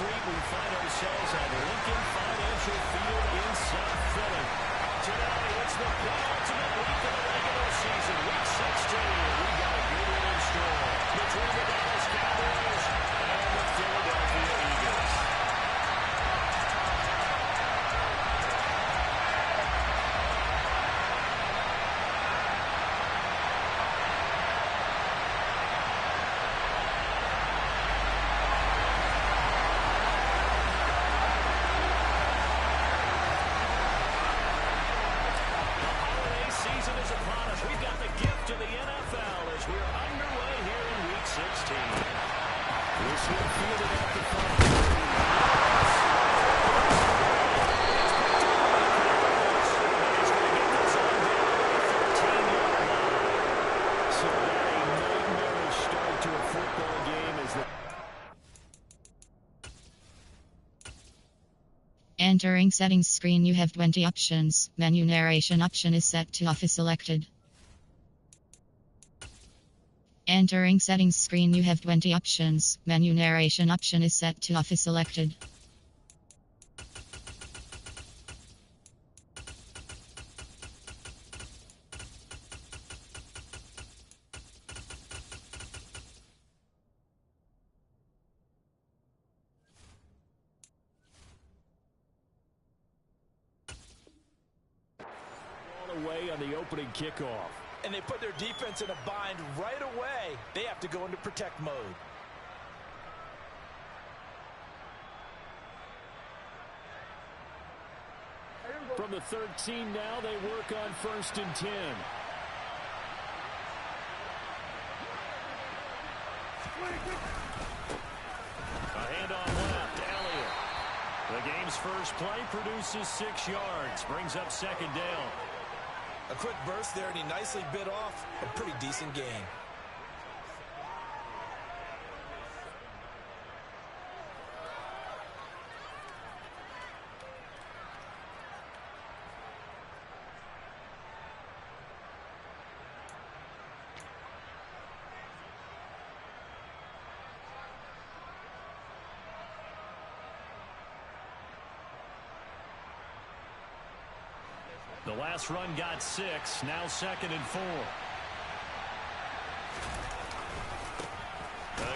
Street, we find ourselves at Lincoln Financial Field in South Philly. Today, it's the penultimate week of the regular season, Week 16. We got a good one in store between the Dallas Cowboys and the Philadelphia Eagles. We've got the gift of the NFL as we're underway here in Week 16. This one fielded at the 5. So a nightmarish start to a football game as the Entering settings screen, you have 20 options. Menu narration option is set to off is selected. Entering settings screen, you have 20 options. Menu narration option is set to off is selected. away on the opening kickoff. And they put their defense in a bind right away. They have to go into protect mode. From the 13 now, they work on 1st and 10. A handoff left, Elliott. The game's first play produces 6 yards, brings up 2nd down. A quick burst there, and he nicely bit off a pretty decent gain. The last run got 6, now 2nd and 4.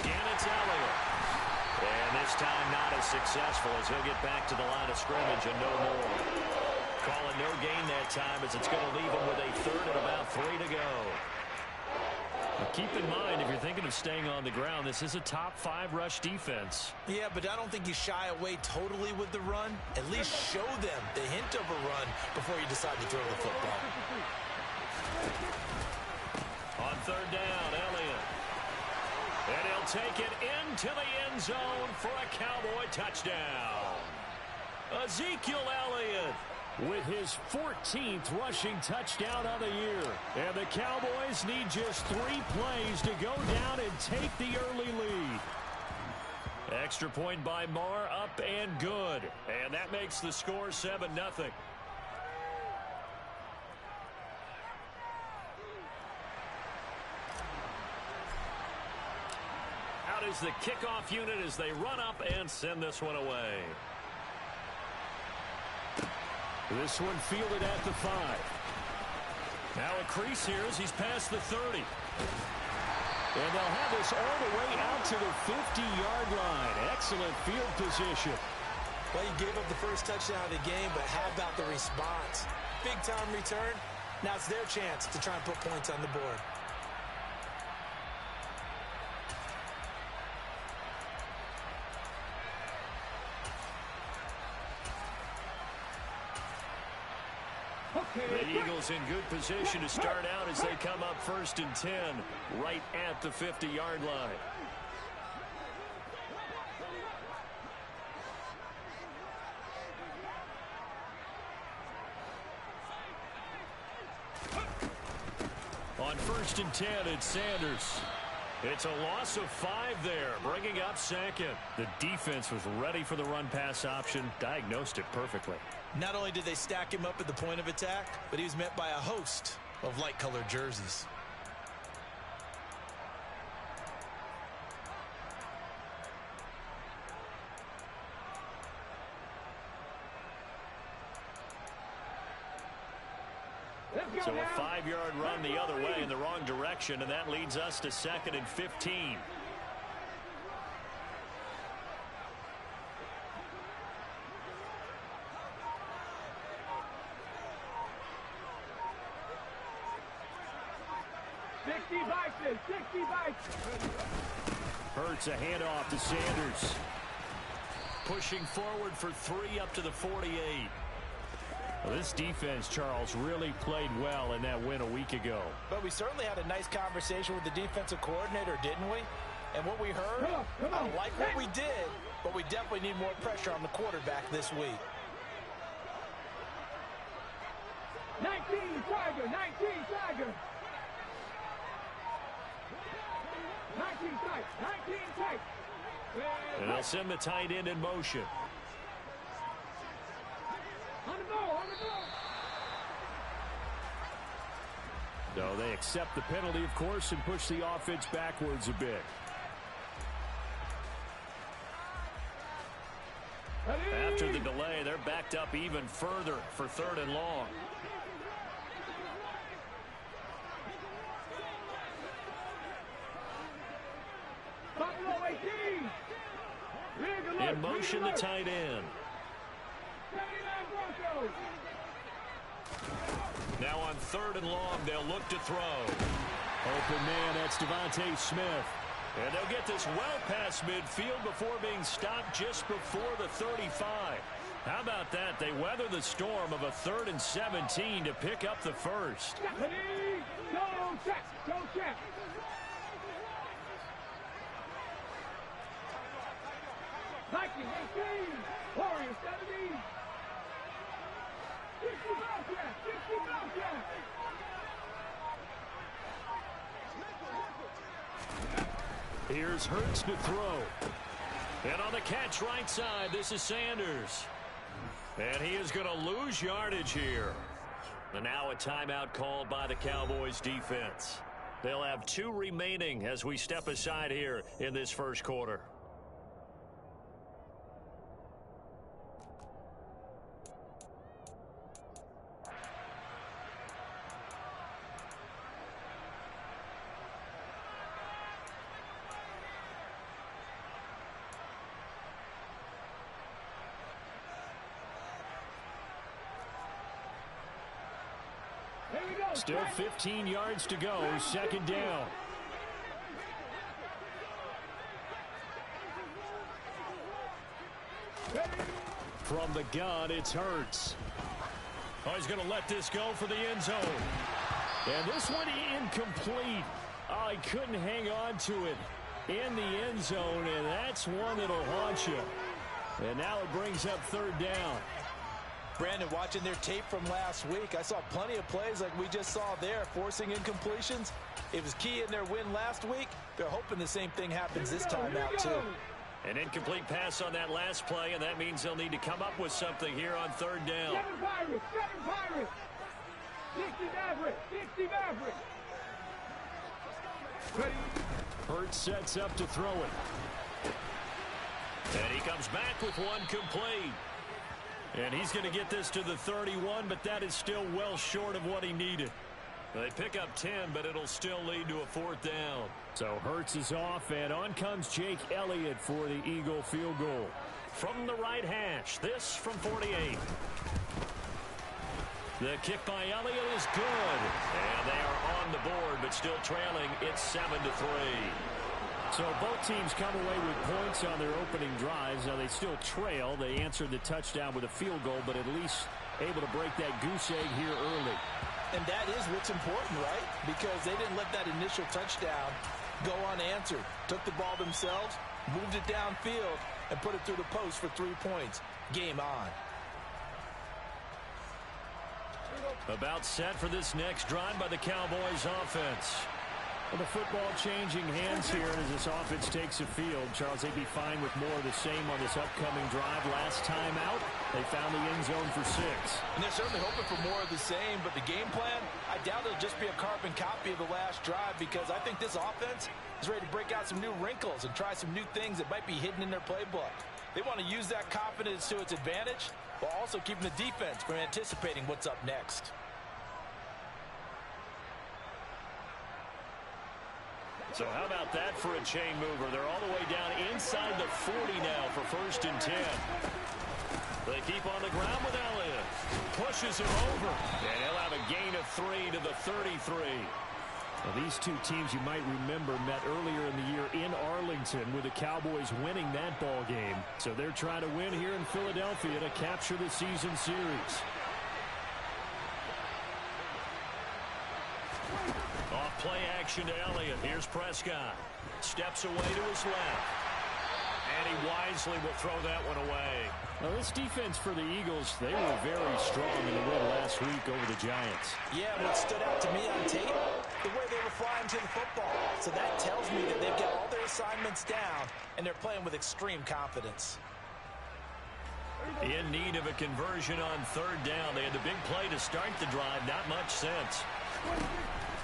Again, it's Elliott. And this time not as successful as he'll get back to the line of scrimmage and no more. Calling no gain that time as it's going to leave him with a 3rd and about 3 to go. Now keep in mind, if you're thinking of staying on the ground, this is a top 5 rush defense. Yeah, but I don't think you shy away totally with the run. At least show them the hint of a run before you decide to throw the football. On 3rd down, Elliott. And he'll take it into the end zone for a Cowboy touchdown. Ezekiel Elliott with his 14th rushing touchdown of the year. And the Cowboys need just 3 plays to go down and take the early lead. Extra point by Marr, up and good. And that makes the score 7-0. Out is the kickoff unit as they run up and send this one away. This one fielded at the 5. Now a crease here as he's past the 30. And they'll have this all the way out to the 50-yard line. Excellent field position. Well, you gave up the first touchdown of the game, but how about the response? Big-time return. Now it's their chance to try and put points on the board. The Eagles in good position to start out as they come up 1st and 10, right at the 50-yard line. On 1st and 10, it's Sanders. It's a loss of 5 there, bringing up 2nd. The defense was ready for the run-pass option, diagnosed it perfectly. Not only did they stack him up at the point of attack, but he was met by a host of light-colored jerseys. So a 5-yard run the other way in the wrong direction, and that leads us to 2nd and 15. Hurts a handoff to Sanders. Pushing forward for 3 up to the 48. Well, this defense, Charles, really played well in that win a week ago. But we certainly had a nice conversation with the defensive coordinator, didn't we? And what we heard, I like what we did, but we definitely need more pressure on the quarterback this week. 19 Tiger, 19 Tiger. 19 tight, 19 tight. And they'll send the tight end in motion. On the ball, on the ball. No, they accept the penalty, of course, and push the offense backwards a bit. After the delay, they're backed up even further for 3rd and long. In motion, the tight end. Now on 3rd and long, they'll look to throw. Open man, that's Devontae Smith. And they'll get this well past midfield before being stopped just before the 35. How about that? They weather the storm of a 3rd and 17 to pick up the first. Go check, go check. Vikings 18, Warriors 17. 60 Bobcat, 60 Bobcat. Here's Hurts to throw. And on the catch right side, this is Sanders. And he is going to lose yardage here. And now a timeout called by the Cowboys defense. They'll have 2 remaining as we step aside here in this first quarter. Still 15 yards to go, 2nd down. From the gun, it's Hurts. Oh, he's going to let this go for the end zone. And this one incomplete. Oh, he couldn't hang on to it in the end zone, and that's one that'll haunt you. And now it brings up 3rd down. Brandon, watching their tape from last week, I saw plenty of plays like we just saw there, forcing incompletions. It was key in their win last week. They're hoping the same thing happens this time out, too. An incomplete pass on that last play, and that means they'll need to come up with something here on 3rd down. 7 Pirates, 60 Maverick, 60 Maverick. Ready. Hurts sets up to throw it. And he comes back with one complete. And he's going to get this to the 31, but that is still well short of what he needed. They pick up 10, but it'll still lead to a 4th down. So Hurts is off, and on comes Jake Elliott for the Eagle field goal. From the right hash, this from 48. The kick by Elliott is good. And they are on the board, but still trailing. It's 7-3. So both teams come away with points on their opening drives. Now they still trail. They answered the touchdown with a field goal, but at least able to break that goose egg here early. And that is what's important, right? Because they didn't let that initial touchdown go unanswered. Took the ball themselves, moved it downfield, and put it through the post for 3 points. Game on. About set for this next drive by the Cowboys offense. Well, the football changing hands here as this offense takes the field. Charles, they'd be fine with more of the same on this upcoming drive. Last time out, they found the end zone for 6. And they're certainly hoping for more of the same, but the game plan, I doubt it'll just be a carbon copy of the last drive, because I think this offense is ready to break out some new wrinkles and try some new things that might be hidden in their playbook. They want to use that confidence to its advantage, while also keeping the defense from anticipating what's up next. So how about that for a chain mover? They're all the way down inside the 40 now for 1st and 10. They keep on the ground with Elliott. Pushes him over. And he'll have a gain of 3 to the 33. Well, these two teams, you might remember, met earlier in the year in Arlington with the Cowboys winning that ball game. So they're trying to win here in Philadelphia to capture the season series. Off play action to Elliott. Here's Prescott. Steps away to his left. And he wisely will throw that one away. Well, this defense for the Eagles, they were very strong in the win last week over the Giants. Yeah, what stood out to me on tape, the way they were flying to the football. So that tells me that they've got all their assignments down, and they're playing with extreme confidence. In need of a conversion on 3rd down. They had the big play to start the drive. Not much sense.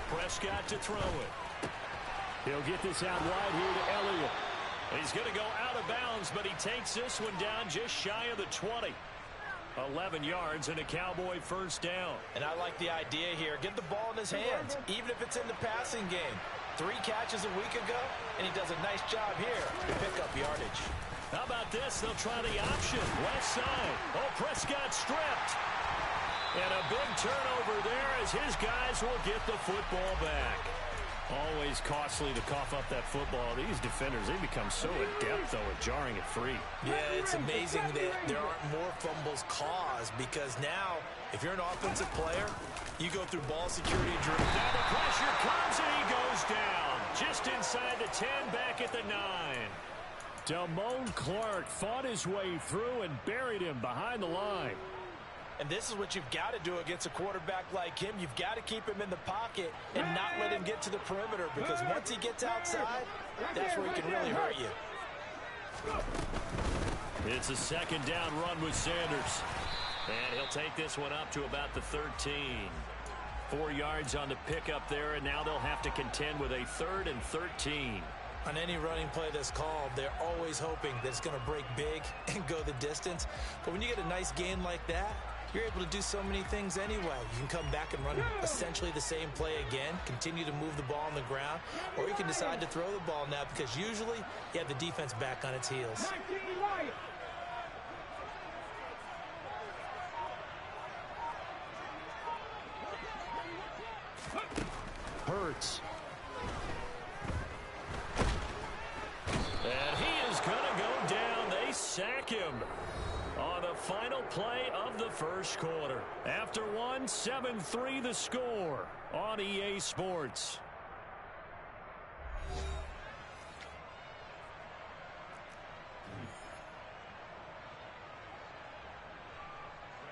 Prescott to throw it. He'll get this out wide here to Elliott. He's going to go out of bounds, but he takes this one down just shy of the 20. 11 yards and a Cowboy 1st down. And I like the idea here. Get the ball in his hands, even if it's in the passing game. 3 catches a week ago, and he does a nice job here to pick up yardage. How about this? They'll try the option. Left side. Oh, Prescott stripped. And a big turnover there as his guys will get the football back. Always costly to cough up that football. These defenders, they become so adept, though, at jarring it free. Yeah, it's amazing that there aren't more fumbles caused because now, if you're an offensive player, you go through ball security drill. Now the pressure comes and he goes down. Just inside the 10, back at the 9. Damone Clark fought his way through and buried him behind the line. And this is what you've got to do against a quarterback like him. You've got to keep him in the pocket and not let him get to the perimeter because once he gets outside, that's where he can really hurt you. It's a 2nd down run with Sanders. And he'll take this one up to about the 13. 4 yards on the pickup there, and now they'll have to contend with a 3rd and 13. On any running play that's called, they're always hoping that it's going to break big and go the distance. But when you get a nice gain like that, you're able to do so many things anyway. You can come back and run essentially the same play again, continue to move the ball on the ground, or you can decide to throw the ball now because usually you have the defense back on its heels. Hurts. And he is going to go down. They sack him on the final play of the 1st quarter. After 7-3 the score on EA Sports.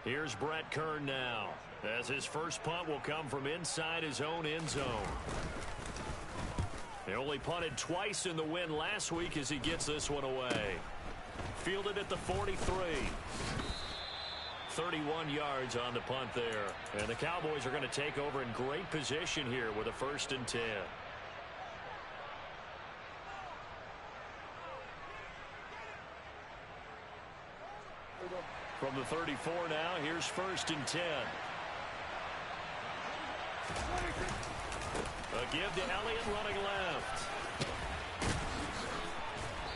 Here's Brett Kern now, as his first punt will come from inside his own end zone. He only punted twice in the win last week as he gets this one away. Fielded at the 43. 31 yards on the punt there. And the Cowboys are going to take over in great position here with a 1st and 10. From the 34 now, here's 1st and 10. A give to Elliott running left.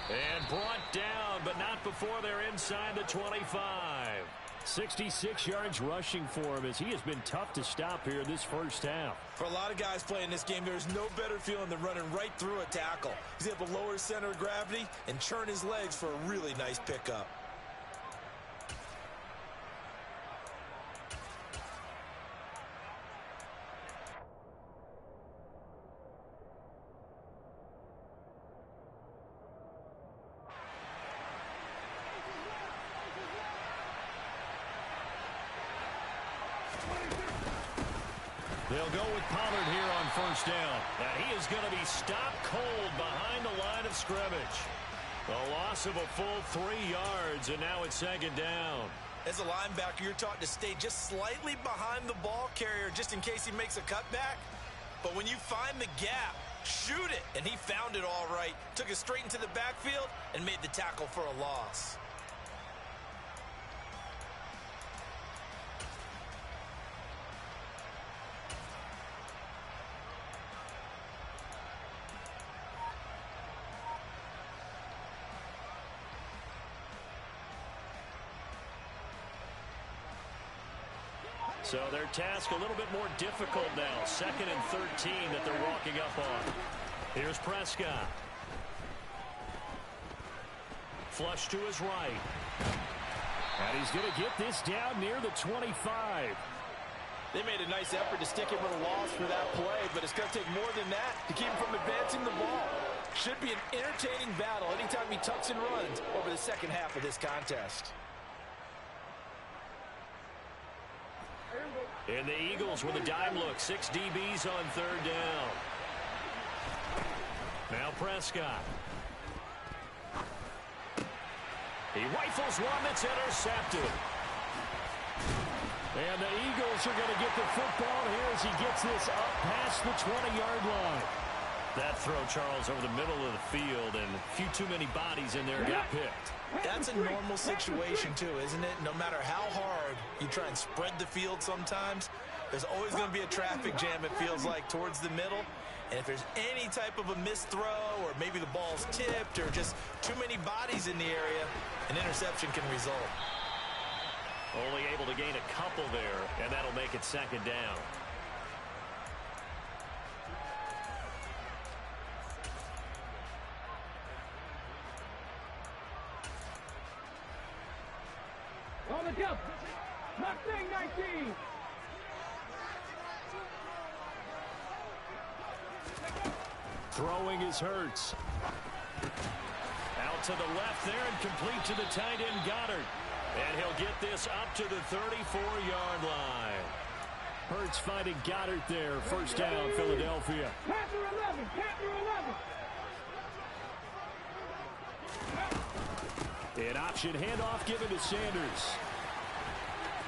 And brought down, but not before they're inside the 25. 66 yards rushing for him as he has been tough to stop here this 1st half. For a lot of guys playing this game, there's no better feeling than running right through a tackle. He's able to lower his center of gravity and churn his legs for a really nice pickup. They'll go with Pollard here on 1st down. And he is going to be stopped cold behind the line of scrimmage. A loss of a full 3 yards, and now it's 2nd down. As a linebacker, you're taught to stay just slightly behind the ball carrier just in case he makes a cutback. But when you find the gap, shoot it. And he found it all right. Took it straight into the backfield and made the tackle for a loss. So their task a little bit more difficult now. 2nd and 13 that they're walking up on. Here's Prescott. Flush to his right. And he's going to get this down near the 25. They made a nice effort to stick him with a loss for that play, but it's going to take more than that to keep him from advancing the ball. Should be an entertaining battle anytime he tucks and runs over the second half of this contest. And the Eagles with a dime look. 6 DBs on 3rd down. Now Prescott. He rifles one that's intercepted. And the Eagles are going to get the football here as he gets this up past the 20-yard line. That throw, Charles, over the middle of the field, and a few too many bodies in there got picked. That's a normal situation, too, isn't it? No matter how hard you try and spread the field sometimes, there's always going to be a traffic jam, it feels like, towards the middle. And if there's any type of a missed throw, or maybe the ball's tipped, or just too many bodies in the area, an interception can result. Only able to gain a couple there, and that'll make it 2nd down. On the jump. Mustang 19. Throwing is Hurts. Out to the left there and complete to the tight end Goddard. And he'll get this up to the 34-yard line. Hurts finding Goddard there. 1st down, Philadelphia. Panther 11. Panther 11. An option handoff given to Sanders.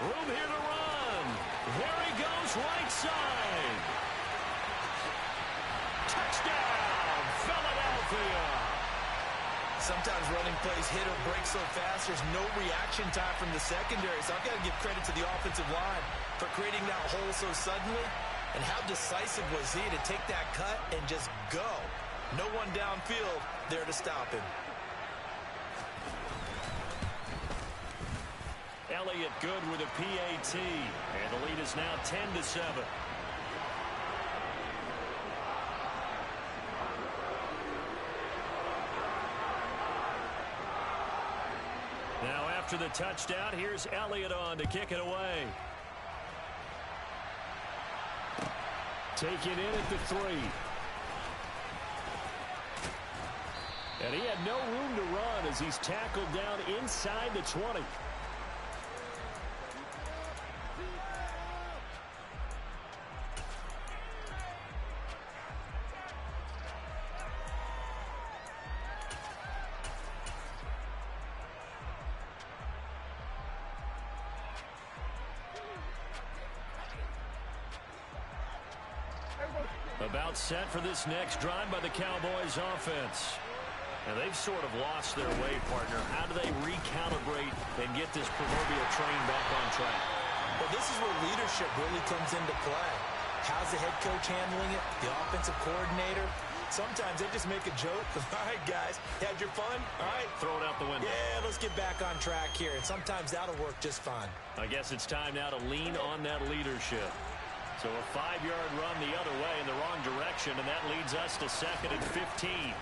Room here to run. Here he goes, right side. Touchdown, Philadelphia. Sometimes running plays hit or break so fast, there's no reaction time from the secondary. So I've got to give credit to the offensive line for creating that hole so suddenly. And how decisive was he to take that cut and just go. No one downfield there to stop him. Elliott good with a PAT. And the lead is now 10-7. Now after the touchdown, here's Elliott on to kick it away. Taken in at the 3. And he had no room to run as he's tackled down inside the 20. About set for this next drive by the Cowboys offense. And they've sort of lost their way, partner. How do they recalibrate and get this proverbial train back on track? Well, this is where leadership really comes into play. How's the head coach handling it? The offensive coordinator? Sometimes they just make a joke. All right, guys, had your fun? All right. Throw it out the window. Yeah, let's get back on track here. And sometimes that'll work just fine. I guess it's time now to lean on that leadership. So a 5-yard run the other way in the wrong direction, and that leads us to 2nd and 15.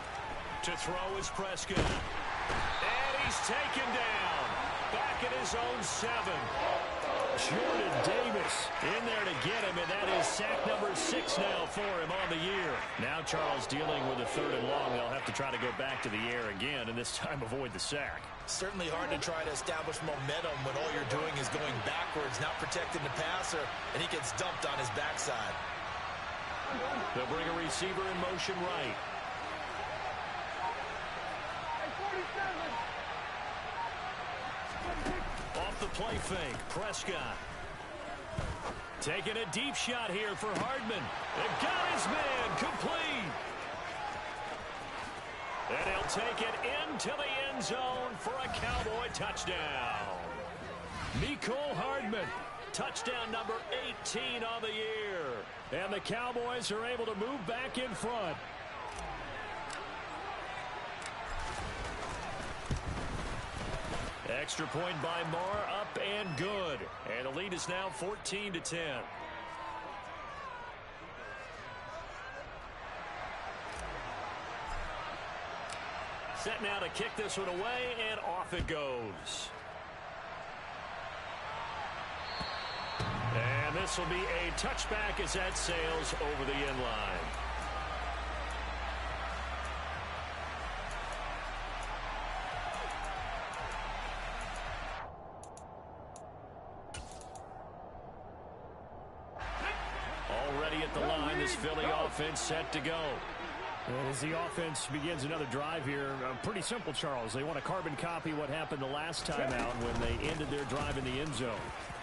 To throw is Prescott. And he's taken down. Back at his own 7. Jordan Davis In there to get him, and that is sack number 6 now for him on the year. Now Charles dealing with a 3rd and long. They'll have to try to go back to the air again, and this time avoid the sack. Certainly hard to try to establish momentum when all you're doing is going backwards, not protecting the passer, and he gets dumped on his backside. They'll bring a receiver in motion right. Off the play fake, Prescott. Taking a deep shot here for Hardman. They've got his man complete. And he'll take it into the end zone for a Cowboy touchdown. Mecole Hardman, touchdown number 18 on the year. And the Cowboys are able to move back in front. Extra point by Marr, up and good. And the lead is now 14-10. Set now to kick this one away, and off it goes. And this will be a touchback as that sails over the end line. Already at the line, this Philly offense set to go. And as the offense begins another drive here, pretty simple, Charles. They want to carbon copy what happened the last time out when they ended their drive in the end zone.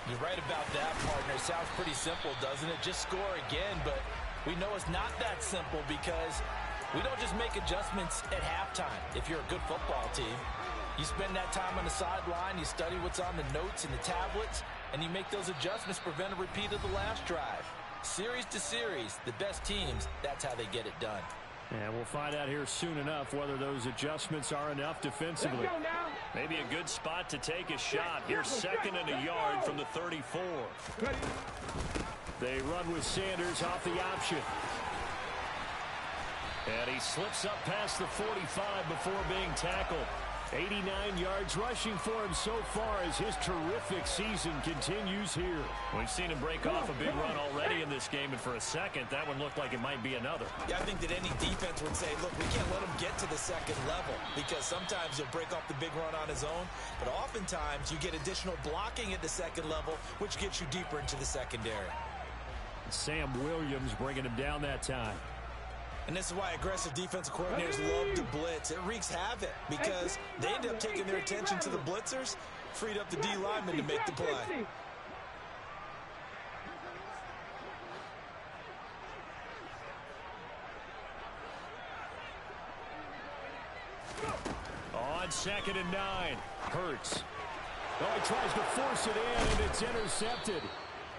You're right about that, partner. It sounds pretty simple, doesn't it? Just score again, but we know it's not that simple because we don't just make adjustments at halftime. If you're a good football team, you spend that time on the sideline, you study what's on the notes and the tablets, and you make those adjustments to prevent a repeat of the last drive. Series to series, the best teams, that's how they get it done. And we'll find out here soon enough whether those adjustments are enough defensively. Maybe a good spot to take a shot. Here's 2nd and a yard from the 34. They run with Sanders off the option. And he slips up past the 45 before being tackled. 89 yards rushing for him so far as his terrific season continues here. We've seen him break off a big run already in this game, and for a second, that one looked like it might be another. Yeah, I think that any defense would say, look, we can't let him get to the second level because sometimes he'll break off the big run on his own, but oftentimes you get additional blocking at the second level, which gets you deeper into the secondary. Sam Williams bringing him down that time. And this is why aggressive defensive coordinators love to blitz. It wreaks havoc because they end up taking their attention to the blitzers, freed up the D lineman to make the play. On 2nd and 9, Hurts. Oh, he tries to force it in, and it's intercepted.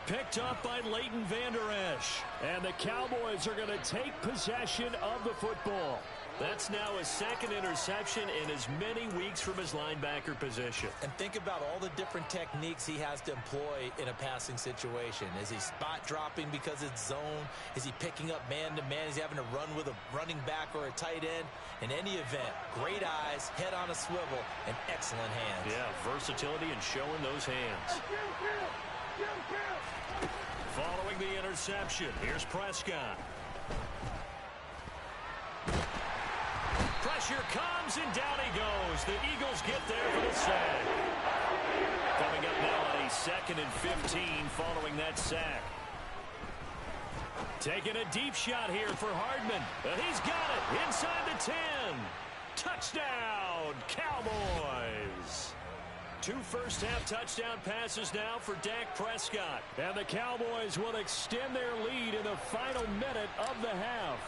Picked up by Leighton Vander Esch. And the Cowboys are going to take possession of the football. That's now his 2nd interception in as many weeks from his linebacker position. And think about all the different techniques he has to employ in a passing situation. Is he spot dropping because it's zone? Is he picking up man-to-man? Is he having to run with a running back or a tight end? In any event, great eyes, head on a swivel, and excellent hands. Yeah, versatility and showing those hands. Following the interception, here's Prescott. Pressure comes, and down he goes. The Eagles get there for the sack. Coming up now on a 2nd and 15 following that sack. Taking a deep shot here for Hardman. He's got it inside the 10. Touchdown, Cowboys. 2 first-half touchdown passes now for Dak Prescott. And the Cowboys will extend their lead in the final minute of the half.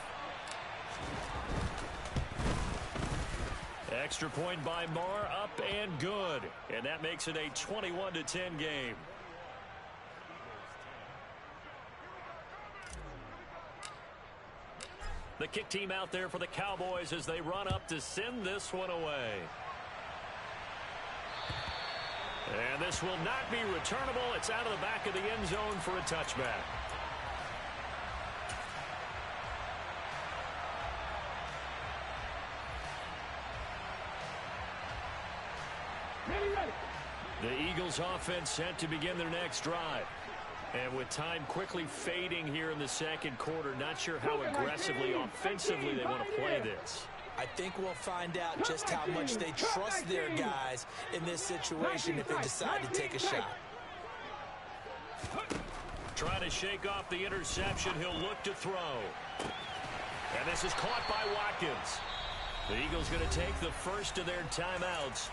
Extra point by Marr, up and good. And that makes it a 21-10 game. The kick team out there for the Cowboys as they run up to send this one away. And this will not be returnable. It's out of the back of the end zone for a touchback. The Eagles offense set to begin their next drive. And with time quickly fading here in the second quarter, not sure how aggressively, offensively they want to play this. I think we'll find out just how much they trust their guys in this situation if they decide to take a shot. Trying to shake off the interception, he'll look to throw. And this is caught by Watkins. The Eagles going to take the first of their timeouts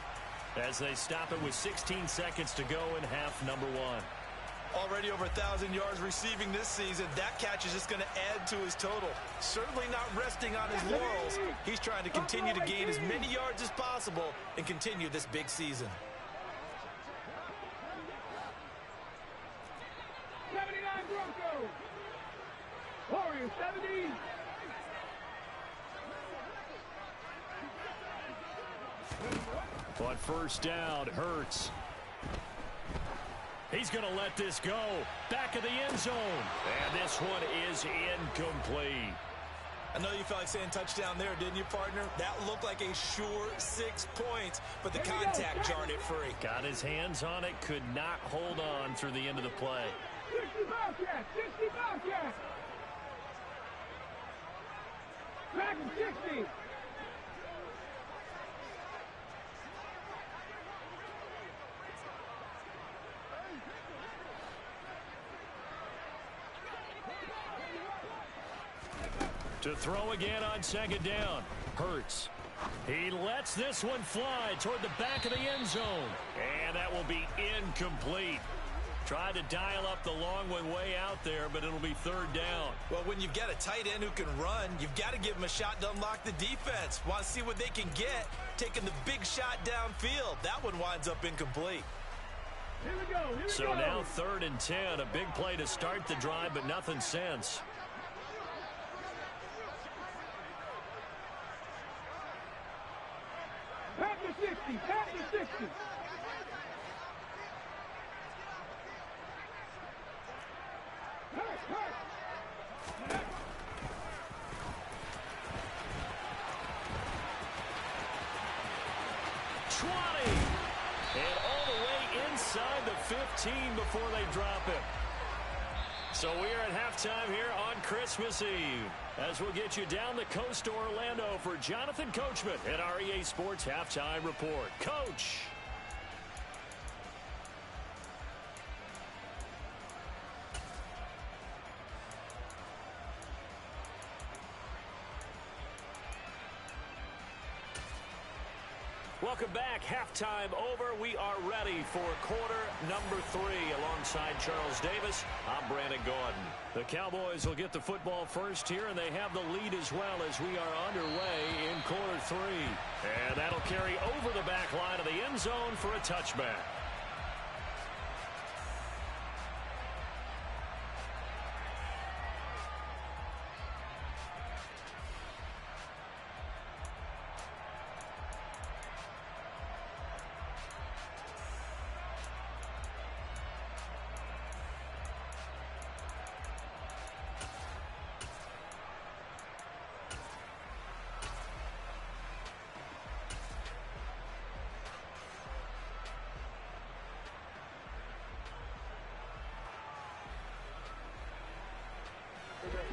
as they stop it with 16 seconds to go in half number 1. Already over 1,000 yards receiving this season. That catch is just going to add to his total. Certainly not resting on his laurels. He's trying to continue to gain as many yards as possible and continue this big season. 79 Broncos. Warriors 70. On first down, Hurts. He's going to let this go. Back of the end zone. And this one is incomplete. I know you felt like saying touchdown there, didn't you, partner? That looked like a sure 6 points, but the contact jarred it free. Got his hands on it, could not hold on through the end of the play. 60 Bobcats! 60 Bobcats! Back and 60! To throw again on second down. Hurts. He lets this one fly toward the back of the end zone. And that will be incomplete. Tried to dial up the long one way out there, but it'll be third down. Well, when you've got a tight end who can run, you've got to give him a shot to unlock the defense. Want to see what they can get, taking the big shot downfield. That one winds up incomplete. Here we go, here we So go. now 3rd and 10, a big play to start the drive, but nothing since. Back to 60, back to 60. Hurt. 20. And all the way inside the 15 before they drop him. So we are at halftime here on Christmas Eve, as we'll get you down the coast to Orlando for Jonathan Coachman at our EA Sports Halftime Report. Coach. Welcome back. Halftime over. We are ready for quarter number 3. Alongside Charles Davis, I'm Brandon Gordon. The Cowboys will get the football first here, and they have the lead as well as we are underway in quarter 3. And that'll carry over the back line of the end zone for a touchback.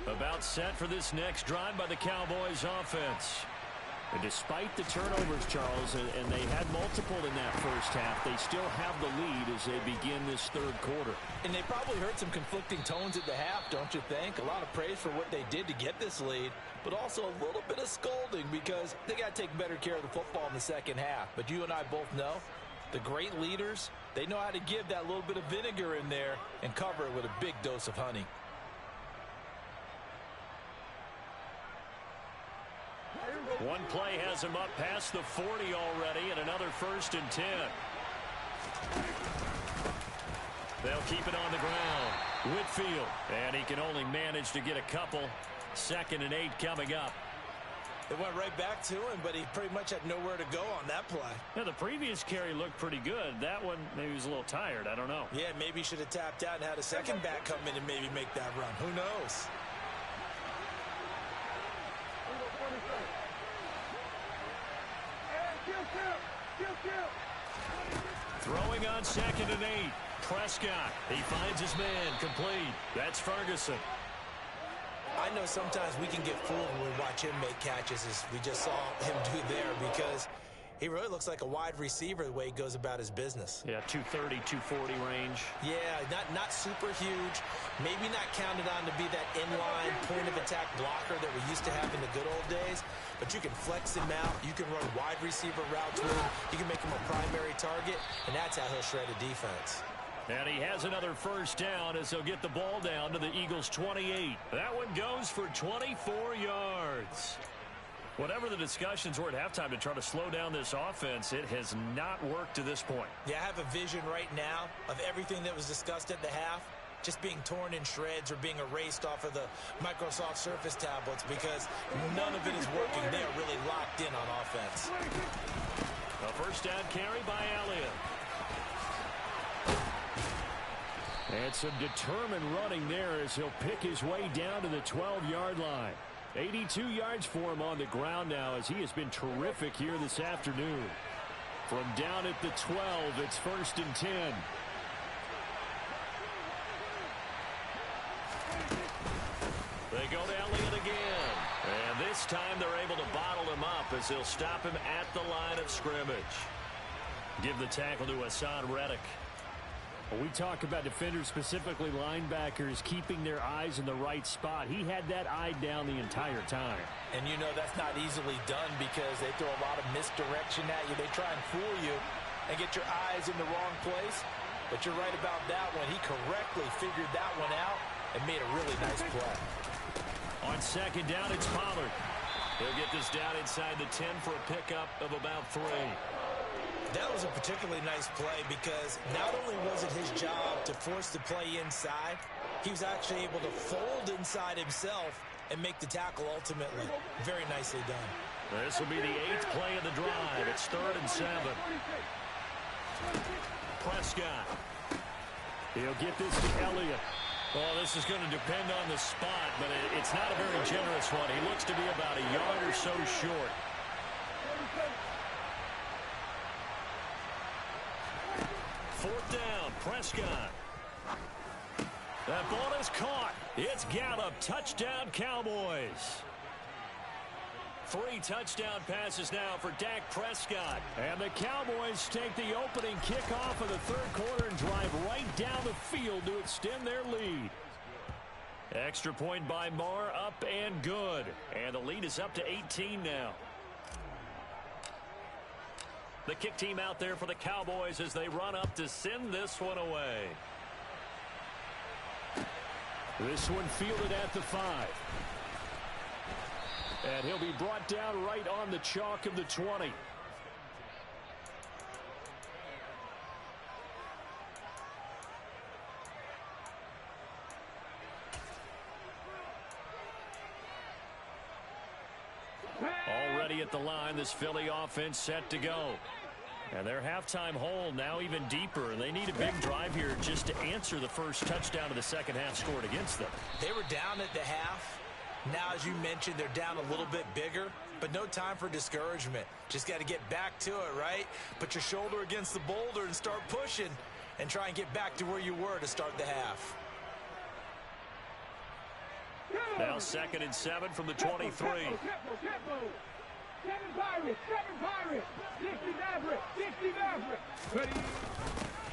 About set for this next drive by the Cowboys offense. And despite the turnovers, Charles, and they had multiple in that first half, they still have the lead as they begin this third quarter. And they probably heard some conflicting tones at the half, don't you think? A lot of praise for what they did to get this lead, but also a little bit of scolding because they got to take better care of the football in the second half. But you and I both know the great leaders, they know how to give that little bit of vinegar in there and cover it with a big dose of honey. One play has him up past the 40 already, and another 1st and 10. They'll keep it on the ground. Whitfield, and he can only manage to get a couple. 2nd and 8 coming up. It went right back to him, but he pretty much had nowhere to go on that play. Now, the previous carry looked pretty good. That one, maybe he was a little tired. I don't know. Yeah, maybe he should have tapped out and had a second back come in and maybe make that run. Who knows? Throwing on 2nd and 8. Prescott. He finds his man. Complete. That's Ferguson. I know sometimes we can get fooled when we watch him make catches, as we just saw him do there, because he really looks like a wide receiver the way he goes about his business. Yeah, 230, 240 range. Yeah, not super huge. Maybe not counted on to be that inline point-of-attack blocker that we used to have in the good old days. But you can flex him out. You can run wide receiver routes with him. You can make him a primary target, and that's how he'll shred a defense. And he has another 1st down as he'll get the ball down to the Eagles' 28. That one goes for 24 yards. Whatever the discussions were at halftime to try to slow down this offense, it has not worked to this point. Yeah, I have a vision right now of everything that was discussed at the half just being torn in shreds or being erased off of the Microsoft Surface tablets because none of it is working. They are really locked in on offense. A first down carry by Elliott. And some determined running there as he'll pick his way down to the 12-yard line. 82 yards for him on the ground now as he has been terrific here this afternoon. From down at the 12, it's 1st and 10. They go to Elliott again. And this time they're able to bottle him up as they'll stop him at the line of scrimmage. Give the tackle to Hassan Reddick. When we talk about defenders, specifically linebackers, keeping their eyes in the right spot. He had that eye down the entire time. And you know that's not easily done because they throw a lot of misdirection at you. They try and fool you and get your eyes in the wrong place. But you're right about that one. He correctly figured that one out and made a really nice play. On second down, it's Pollard. He'll get this down inside the 10 for a pickup of about 3. That was a particularly nice play because not only was it his job to force the play inside, he was actually able to fold inside himself and make the tackle ultimately. Very nicely done. This will be the 8th play of the drive. It's 3rd and 7. Prescott. He'll get this to Elliott. Well, this is going to depend on the spot, but it's not a very generous one. He looks to be about a yard or so short. Fourth down, Prescott. That ball is caught. It's Gallup. Touchdown, Cowboys. 3 touchdown passes now for Dak Prescott. And the Cowboys take the opening kickoff of the 3rd quarter and drive right down the field to extend their lead. Extra point by Marr, up and good. And the lead is up to 18 now. The kick team out there for the Cowboys as they run up to send this one away. This one fielded at the 5. And he'll be brought down right on the chalk of the 20. Already at the line, this Philly offense set to go. And their halftime hole now even deeper. They need a big drive here just to answer the first touchdown of the second half scored against them. They were down at the half. Now, as you mentioned, they're down a little bit bigger, but no time for discouragement. Just got to get back to it, right? Put your shoulder against the boulder and start pushing and try and get back to where you were to start the half. Now 2nd and 7 from the 23. 7 Pirates, 60 Maverick, 60 Maverick. Ready?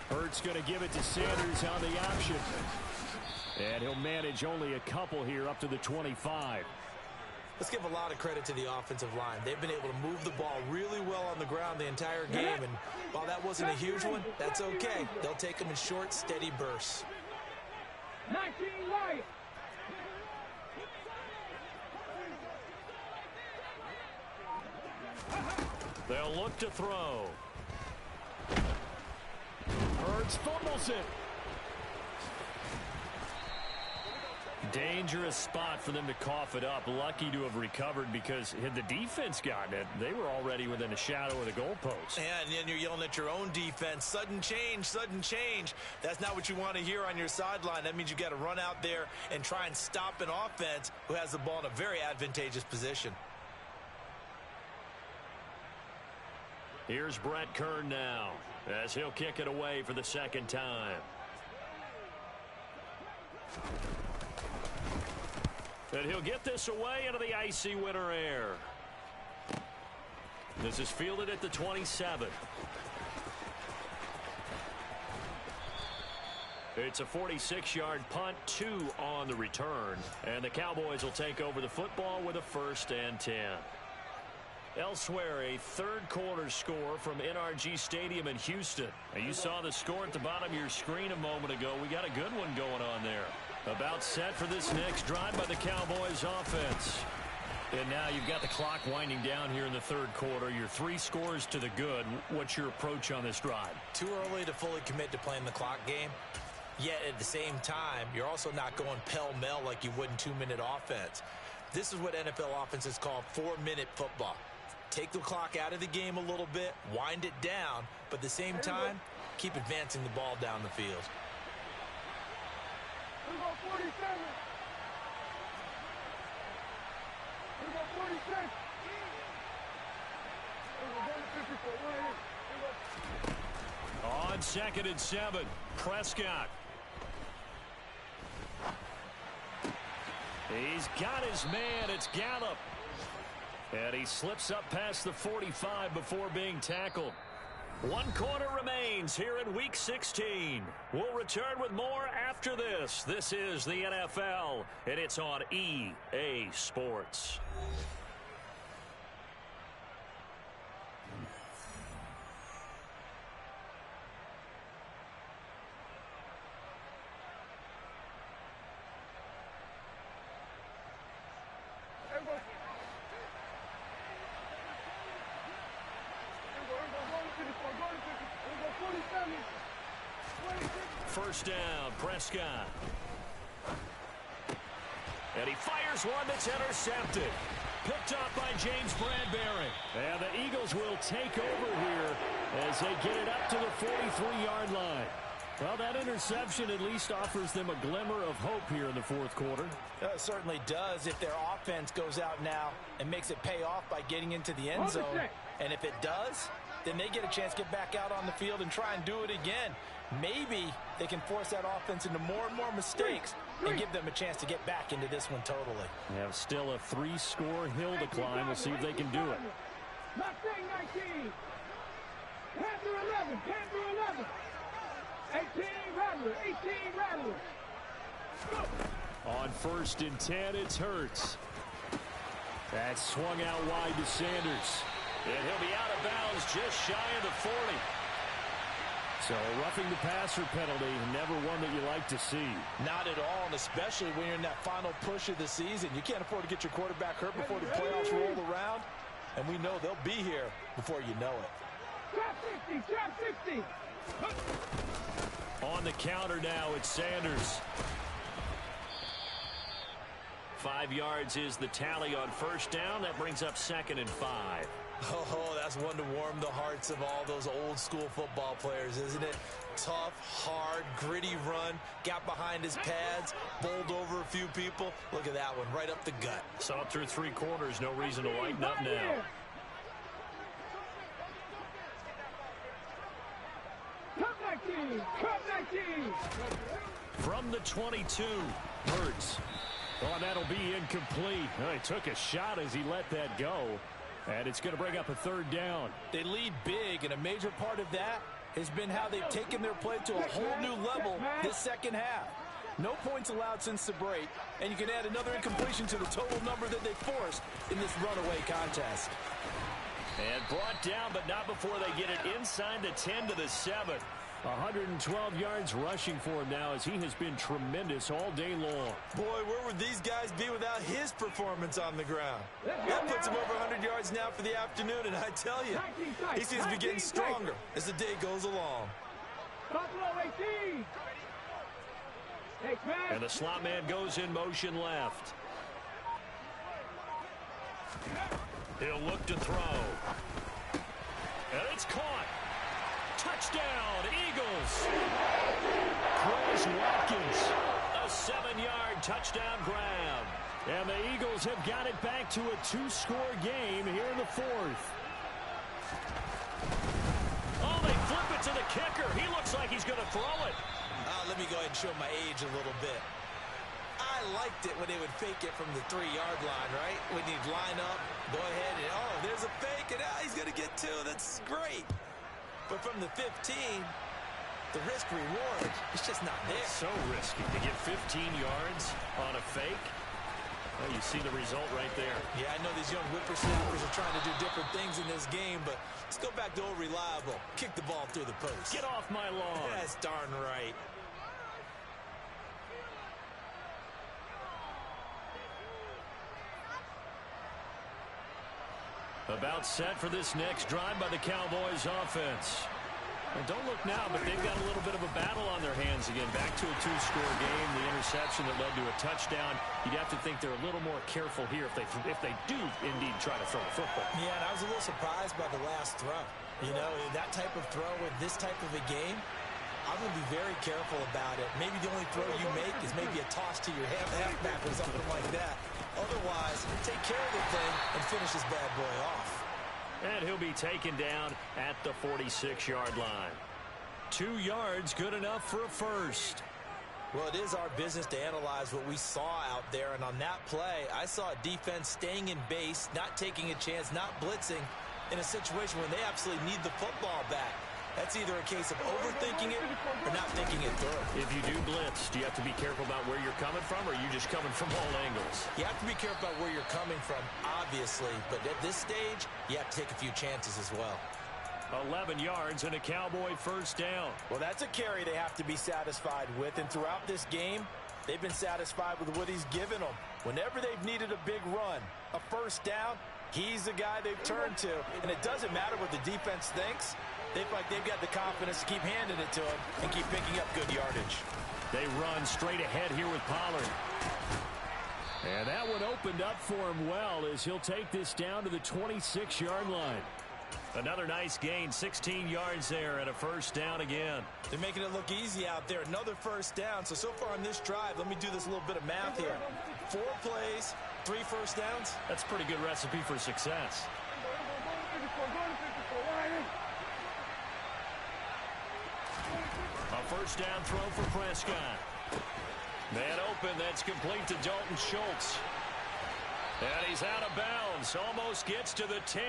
Hurts going to give it to Sanders on the option. And he'll manage only a couple here up to the 25. Let's give a lot of credit to the offensive line. They've been able to move the ball really well on the ground the entire game. And while that wasn't a huge one, that's okay. They'll take them in short, steady bursts. 19 Wyatt. They'll look to throw. Hurts fumbles it. Dangerous spot for them to cough it up. Lucky to have recovered because had the defense gotten it, they were already within a shadow of the goalpost. Yeah, and then you're yelling at your own defense. Sudden change, sudden change. That's not what you want to hear on your sideline. That means you got to run out there and try and stop an offense who has the ball in a very advantageous position. Here's Brett Kern now as he'll kick it away for the 2nd time. And he'll get this away into the icy winter air. This is fielded at the 27. It's a 46-yard punt, 2 on the return. And the Cowboys will take over the football with a 1st and 10. Elsewhere, a 3rd quarter score from NRG Stadium in Houston. Now, you saw the score at the bottom of your screen a moment ago. We got a good one going on there. About set for this next drive by the Cowboys offense. And now you've got the clock winding down here in the 3rd quarter. Your 3 scores to the good. What's your approach on this drive? Too early to fully commit to playing the clock game. Yet at the same time, you're also not going pell-mell like you would in 2-minute offense. This is what NFL offenses call 4-minute football. take the clock out of the game a little bit, wind it down, but at the same time, keep advancing the ball down the field. 47. 46. On 2nd and 7, Prescott. He's got his man. It's Gallup. And he slips up past the 45 before being tackled. 1 quarter remains here in Week 16. We'll return with more after this. This is the NFL, and it's on EA Sports. First down, Prescott. And he fires one that's intercepted. Picked up by James Bradbury. And the Eagles will take over here as they get it up to the 43-yard line. Well, that interception at least offers them a glimmer of hope here in the 4th quarter. It certainly does if their offense goes out now and makes it pay off by getting into the end zone. And if it does, then they get a chance to get back out on the field and try and do it again. Maybe they can force that offense into more and more mistakes and give them a chance to get back into this one totally. Yeah, still a 3-score hill to climb. We'll see if they can do it. Mustang 19. Panther 11. Panther 11. 18 Rattler. 18 Rattler. On 1st and 10, it's Hurts. That's swung out wide to Sanders. And he'll be out of bounds just shy of the 40. So a roughing the passer penalty, never one that you like to see. Not at all, and especially when you're in that final push of the season. You can't afford to get your quarterback hurt before the playoffs roll around. And we know they'll be here before you know it. Trap 60, trap 60. On the counter now, it's Sanders. 5 yards is the tally on 1st down. That brings up 2nd and 5. Oh, that's one to warm the hearts of all those old school football players, isn't it? Tough, hard, gritty run, got behind his pads, bowled over a few people. Look at that one, right up the gut. So up through 3 quarters, no reason to lighten up now. Cup 19, Cup 19. From the 22, Hurts. Oh, that'll be incomplete. Oh, he took a shot as he let that go. And it's going to bring up a 3rd down. They lead big, and a major part of that has been how they've taken their play to a whole new level this 2nd half. No points allowed since the break, and you can add another incompletion to the total number that they forced in this runaway contest. And brought down, but not before they get it inside the 10 to the 7. 112 yards rushing for him now as he has been tremendous all day long. Boy, where would these guys be without his performance on the ground? That puts him over 100 yards now for the afternoon, and I tell you, he seems to be getting stronger as the day goes along. Buffalo 18. And the slot man goes in motion left. He'll look to throw. And it's caught. Touchdown, Eagles. Chris Watkins, a 7-yard touchdown grab. And the Eagles have got it back to a 2-score game here in the 4th. Oh, they flip it to the kicker. He looks like he's going to throw it. Let me go ahead and show my age a little bit. I liked it when they would fake it from the 3-yard line, right? When you'd line up, go ahead and, oh, there's a fake, and he's going to get 2. That's great. But from the 15, the risk-reward is just not there. It's so risky to get 15 yards on a fake. Well, you see the result right there. Yeah, I know these young whippersnappers are trying to do different things in this game, but let's go back to old reliable. Kick the ball through the post. Get off my lawn. That's darn right. About set for this next drive by the Cowboys offense. And don't look now, but they've got a little bit of a battle on their hands again. Back to a two-score game. The interception that led to a touchdown. You'd have to think they're a little more careful here if they do indeed try to throw the football. Yeah, and I was a little surprised by the last throw. You know, that type of throw in this type of a game, I'm going to be very careful about it. Maybe the only throw you make is maybe a toss to your halfback or something like that. Otherwise, take care of the thing and finish this bad boy off. And he'll be taken down at the 46-yard line. 2 yards, good enough for a first. Well, it is our business to analyze what we saw out there. And on that play, I saw a defense staying in base, not taking a chance, not blitzing in a situation when they absolutely need the football back. That's either a case of overthinking it or not thinking it through. If you do blitz, do you have to be careful about where you're coming from, or are you just coming from all angles? You have to be careful about where you're coming from, obviously. But at this stage, you have to take a few chances as well. 11 yards and a Cowboy first down. Well, that's a carry they have to be satisfied with. And throughout this game, they've been satisfied with what he's given them. Whenever they've needed a big run, a first down, he's the guy they've turned to. And it doesn't matter what the defense thinks. They feel like they've got the confidence to keep handing it to him and keep picking up good yardage. They run straight ahead here with Pollard. And that one opened up for him well as he'll take this down to the 26-yard line. Another nice gain, 16 yards there and a first down again. They're making it look easy out there. Another first down. So far on this drive, let me do this little bit of math here. 4 plays, 3 first downs. That's a pretty good recipe for success. A first down throw for Prescott. Man open, that's complete to Dalton Schultz. And he's out of bounds, almost gets to the 10.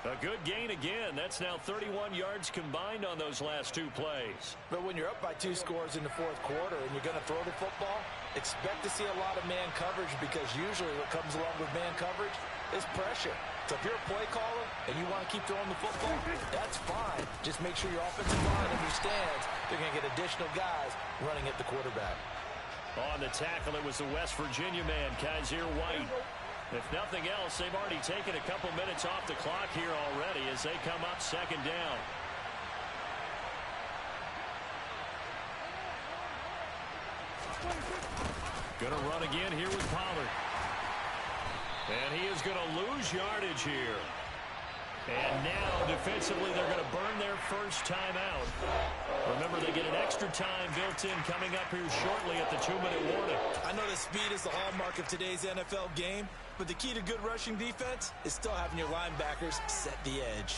A good gain again. That's now 31 yards combined on those last 2 plays. But when you're up by 2 scores in the 4th quarter and you're going to throw the football, expect to see a lot of man coverage, because usually what comes along with man coverage is pressure. So if you're a play caller and you want to keep throwing the football, that's fine. Just make sure your offensive line understands they're going to get additional guys running at the quarterback. On the tackle, it was the West Virginia man, Kaiser White. If nothing else, they've already taken a couple minutes off the clock here already as they come up second down. Going to run again here with Pollard. And he is going to lose yardage here. And now, defensively, they're going to burn their first timeout. Remember, they get an extra time built in coming up here shortly at the 2-minute warning. I know that speed is the hallmark of today's NFL game, but the key to good rushing defense is still having your linebackers set the edge.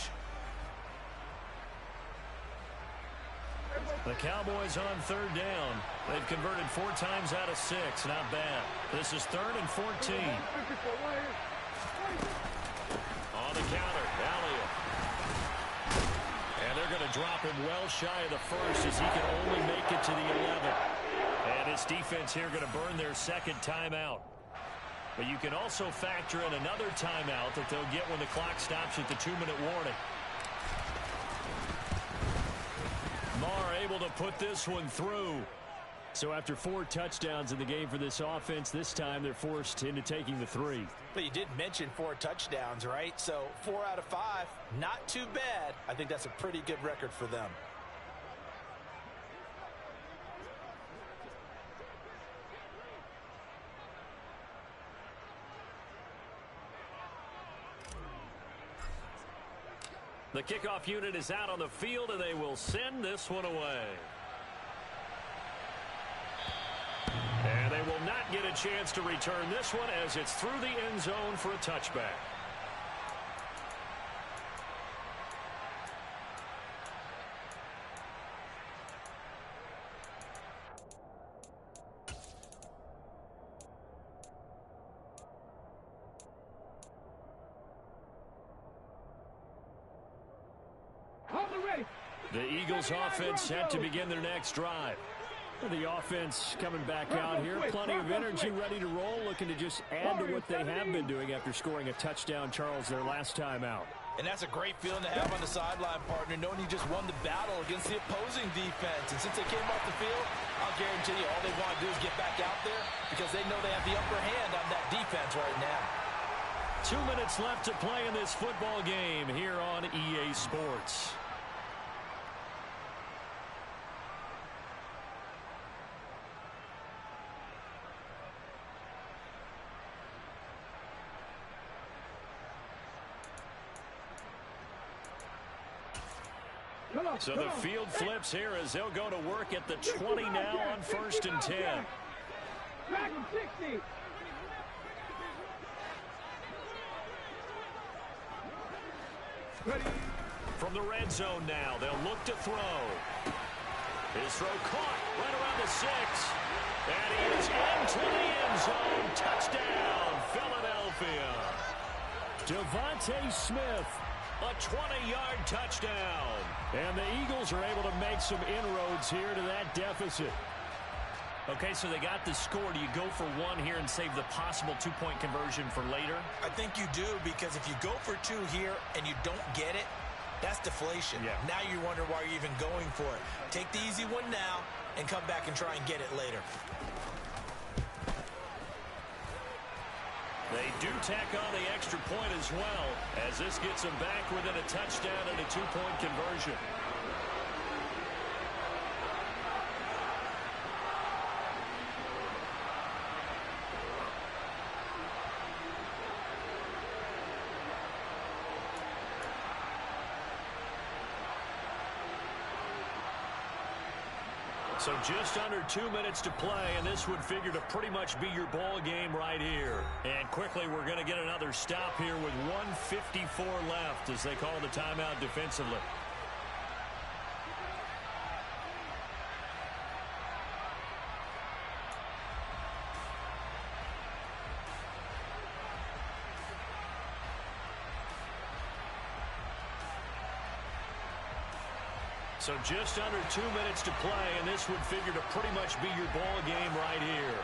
The Cowboys on third down. They've converted 4 times out of 6. Not bad. This is 3rd and 14. On the counter, Elliott. And they're going to drop him well shy of the first as he can only make it to the 11. And his defense here going to burn their second timeout. But you can also factor in another timeout that they'll get when the clock stops at the 2-minute warning. Marr able to put this one through. So after 4 touchdowns in the game for this offense, this time they're forced into taking the 3. But you did mention 4 touchdowns, right? So 4 out of 5, not too bad. I think that's a pretty good record for them. The kickoff unit is out on the field, and they will send this one away. And they will not get a chance to return this one as it's through the end zone for a touchback. The Eagles offense set to begin their next drive. The offense coming back out here. Plenty of energy, ready to roll, looking to just add to what they have been doing after scoring a touchdown, Charles, their last time out. And that's a great feeling to have on the sideline, partner, knowing you just won the battle against the opposing defense. And since they came off the field, I'll guarantee you all they want to do is get back out there because they know they have the upper hand on that defense right now. 2 minutes left to play in this football game here on EA Sports. So the field flips here as they'll go to work at the 20 now on 1st and 10. Back and 60. Ready. From the red zone now, they'll look to throw. His throw caught right around the 6. And he is into the end zone. Touchdown, Philadelphia. Devontae Smith, a 20-yard touchdown. And the Eagles are able to make some inroads here to that deficit. Okay, so they got the score. Do you go for one here and save the possible two-point conversion for later? I think you do, because if you go for two here and you don't get it, that's deflation. Yeah. Now you wonder why you're even going for it. Take the easy one now and come back and try and get it later. They do tack on the extra point as well, as this gets them back within a touchdown and a two-point conversion. So just under 2 minutes to play, and this would figure to pretty much be your ball game right here. And quickly, we're going to get another stop here with 1:54 left as they call the timeout defensively. So just under 2 minutes to play, and this would figure to pretty much be your ball game right here.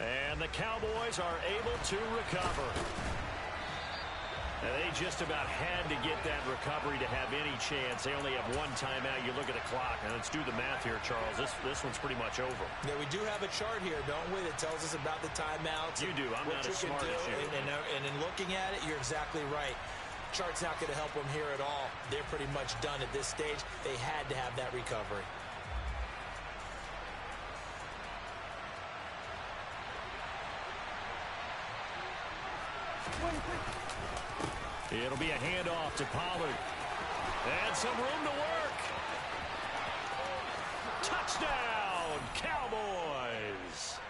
And the Cowboys are able to recover. And they just about had to get that recovery to have any chance. They only have one timeout. You look at the clock, and let's do the math here, Charles. This one's pretty much over. Yeah, we do have a chart here, don't we, that tells us about the timeouts. You do. I'm not as smart as you. And in looking at it, you're exactly right. Chart's not going to help them here at all. They're pretty much done at this stage. They had to have that recovery. It'll be a handoff to Pollard. And some room to work. Touchdown, Cowboys.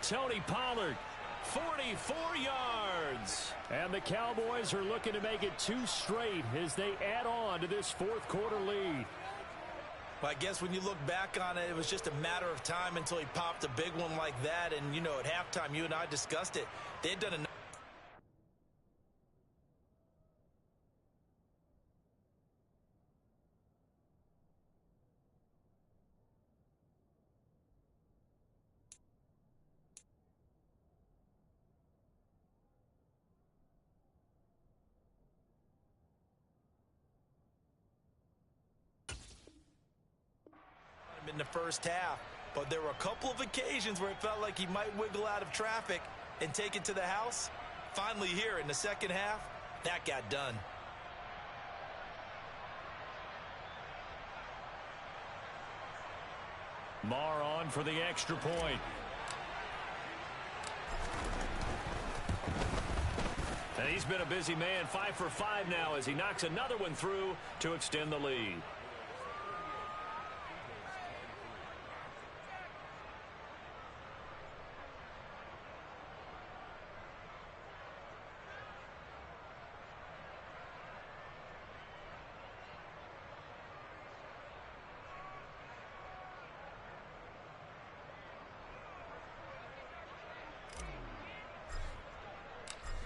Tony Pollard, 44 yards. And the Cowboys are looking to make it 2 straight as they add on to this fourth quarter lead. Well, I guess when you look back on it, it was just a matter of time until he popped a big one like that. And, you know, at halftime, you and I discussed it. They had done enough. In the first half, but there were a couple of occasions where it felt like he might wiggle out of traffic and take it to the house. Finally here in the second half, that got done. Marr on for the extra point. And he's been a busy man, 5 for 5 now as he knocks another one through to extend the lead.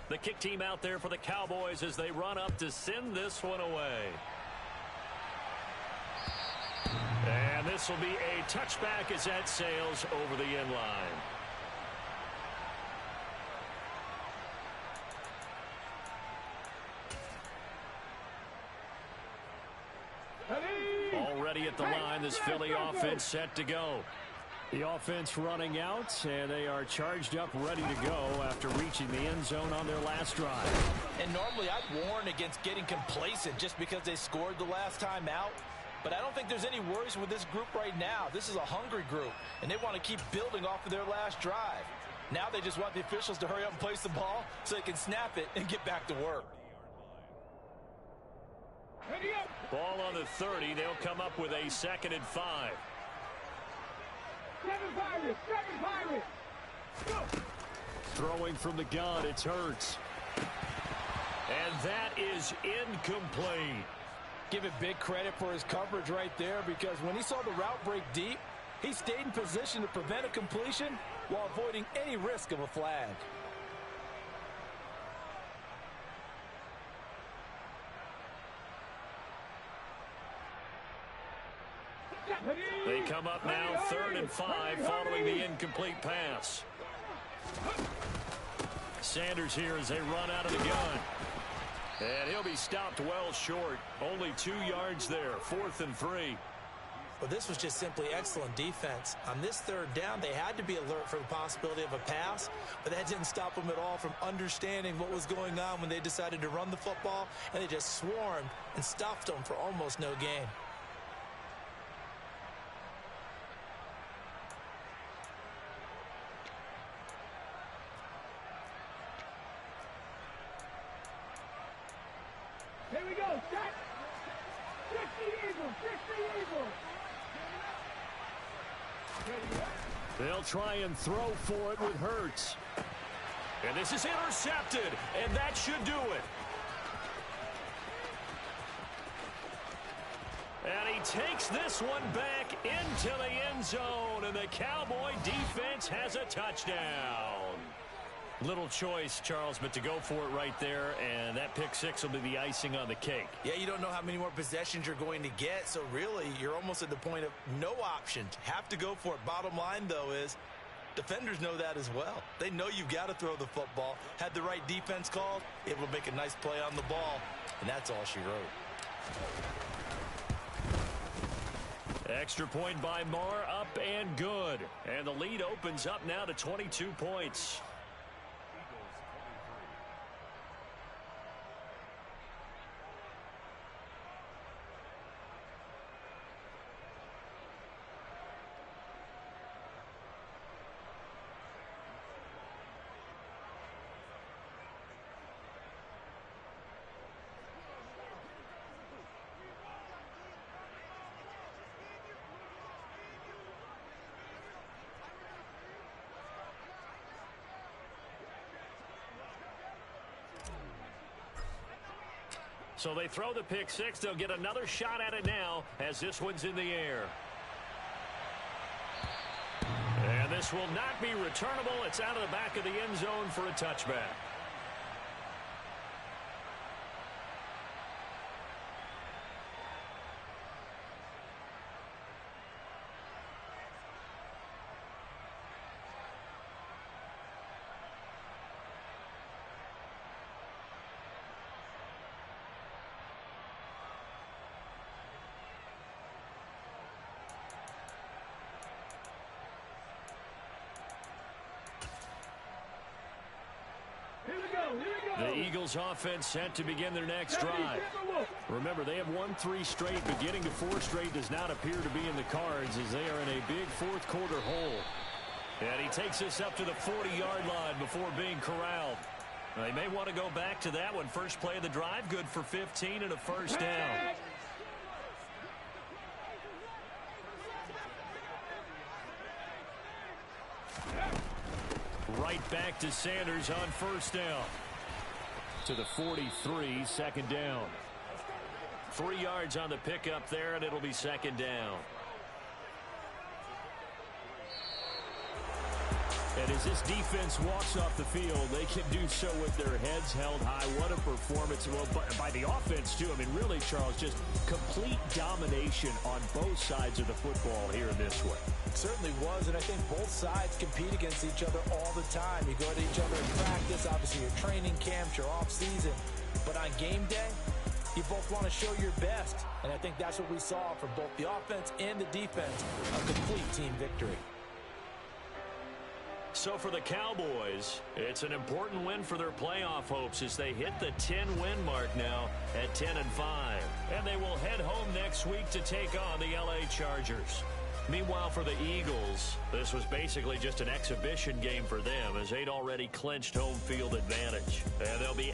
The kick team out there for the Cowboys as they run up to send this one away. And this will be a touchback as that sails over the end line. Already at the line, this Philly offense set to go. The offense running out, and they are charged up, ready to go after reaching the end zone on their last drive. And normally I'd warn against getting complacent just because they scored the last time out. But I don't think there's any worries with this group right now. This is a hungry group, and they want to keep building off of their last drive. Now they just want the officials to hurry up and place the ball so they can snap it and get back to work. Ball on the 30. They'll come up with a 2nd and 5. 7 Pirates, 7 Pirates. Go. Throwing from the gun, it's Hurts. And that is incomplete. Give it big credit for his coverage right there, because when he saw the route break deep, he stayed in position to prevent a completion while avoiding any risk of a flag. They come up now 3rd and 5 following the incomplete pass. Sanders here as they run out of the gun. And he'll be stopped well short. Only 2 yards there. 4th and 3. Well, this was just simply excellent defense. On this 3rd down, they had to be alert for the possibility of a pass, but that didn't stop them at all from understanding what was going on when they decided to run the football, and they just swarmed and stuffed them for almost no gain. Here we go, set. 60 Eagles, 60 Eagles. They'll try and throw for it with Hurts. And this is intercepted, and that should do it. And he takes this one back into the end zone, and the Cowboy defense has a touchdown. Little choice, Charles, but to go for it right there, and that pick 6 will be the icing on the cake. Yeah, you don't know how many more possessions you're going to get, so really you're almost at the point of no options. Have to go for it. Bottom line, though, is defenders know that as well. They know you've got to throw the football. Had the right defense called, it will make a nice play on the ball, and that's all she wrote. Extra point by Marr, up and good. And the lead opens up now to 22 points. So they throw the pick 6. They'll get another shot at it now as this one's in the air. And this will not be returnable. It's out of the back of the end zone for a touchback. The Eagles offense set to begin their next drive. Remember, they have won 3 straight, but getting to 4 straight does not appear to be in the cards as they are in a big 4th quarter hole. And he takes this up to the 40-yard line before being corralled. They may want to go back to that one. First play of the drive, good for 15 and a first down. Right back to Sanders on first down. To the 43, second down. 3 yards on the pickup there, and it'll be second down. And as this defense walks off the field, they can do so with their heads held high. What a performance. Well, by the offense, too. I mean, really, Charles, just complete domination on both sides of the football here in this one. It certainly was, and I think both sides compete against each other all the time. You go to each other in practice, obviously your training camps, your off-season. But on game day, you both want to show your best. And I think that's what we saw from both the offense and the defense, a complete team victory. So for the Cowboys, it's an important win for their playoff hopes as they hit the 10-win mark now at 10-5. And they will head home next week to take on the LA Chargers. Meanwhile, for the Eagles, this was basically just an exhibition game for them as they'd already clinched home field advantage. And they'll be